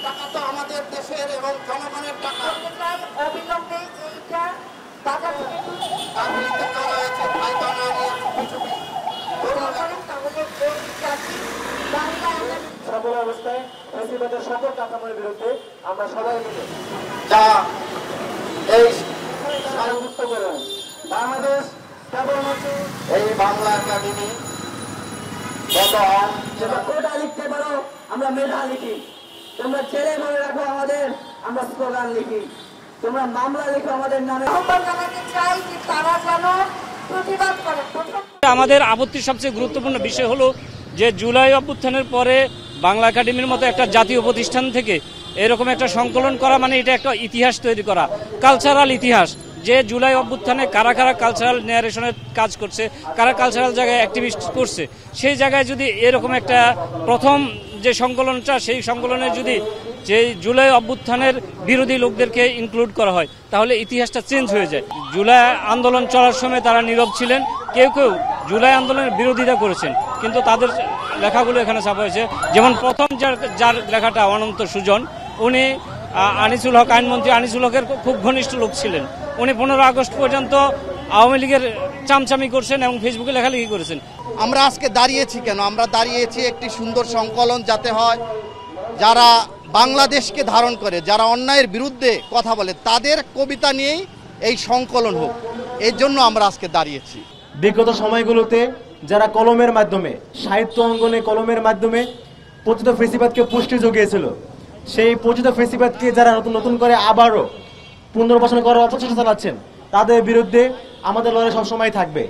টাকা তো আমাদের দেশের এবং জনগণের টাকা। অবিলম্বে এইটা বাজার থেকে আবৃত্তি করা হয়েছে পায়খানা নিয়ে ছুটি ছুটি। সকল অবস্থায় ফ্যাসিবাদের সকল কাঠামোর বিরুদ্ধে আমরা সবাই মিলে যা এই সারমুক্ত করে বাংলাদেশ কেবলমাত্র এই বাংলা একাডেমি কোটা লিখতে পারো, আমরা মেধা লিখি। তোমরা ছেলে মনে রাখো আমাদের, আমরা স্লোগান লিখি। তোমরা মামলা লিখো আমাদের নামে। আহ্বান জানাতে চাই যে তারা যেন প্রতিবাদ করে। আমাদের আপত্তির সবচেয়ে গুরুত্বপূর্ণ বিষয় হলো যে জুলাই অভ্যুত্থানের পরে বাংলা একাডেমির মতো একটা জাতীয় প্রতিষ্ঠান থেকে এরকম একটা সংকলন করা মানে এটা একটা ইতিহাস তৈরি করা, কালচারাল ইতিহাস। যে জুলাই অভ্যুত্থানে কারা কারা কালচারাল ন্যারেশনের কাজ করছে, কারা কালচারাল জায়গায় অ্যাক্টিভিস্ট করছে, সেই জায়গায় যদি এরকম একটা প্রথম যে সংকলনটা, সেই সংকলনে যদি যে জুলাই অভ্যুত্থানের বিরোধী লোকদেরকে ইনক্লুড করা হয় তাহলে ইতিহাসটা চেঞ্জ হয়ে যায়। জুলাই আন্দোলন চলার সময় তারা নীরব ছিলেন, কেউ কেউ জুলাই আন্দোলনের বিরোধিতা করেছেন, কিন্তু তাদের লেখাগুলো এখানে ছাপা হয়েছে। যেমন প্রথম যার লেখাটা অনন্ত সুজন, উনি আনিসুল হক আইনমন্ত্রী আনিসুল হকের খুব ঘনিষ্ঠ লোক ছিলেন। উনি 15 আগস্ট পর্যন্ত আওয়ামী লীগের চামচামি করছেন এবং ফেসবুকে লেখালেখি করেছেন। আমরা আজকে দাঁড়িয়েছি কেন? আমরা দাঁড়িয়েছি একটি সুন্দর সংকলন যাতে হয়, যারা বাংলাদেশকে ধারণ করে, যারা অন্যায়ের বিরুদ্ধে কথা বলে, তাদের কবিতা নিয়েই এই সংকলন হোক, এর জন্য আমরা আজকে দাঁড়িয়েছি। বিগত সময়গুলোতে যারা কলমের মাধ্যমে, সাহিত্য অঙ্গনে কলমের মাধ্যমে পতিত ফেসিবাদকে পুষ্টি জুগিয়েছিল, সেই পতিত ফেসিবাদকে যারা নতুন নতুন করে আবারও পুনর্বাসন করার অপচেষ্টা চালাচ্ছেন, তাদের বিরুদ্ধে আমাদের লড়াই সবসময় থাকবে।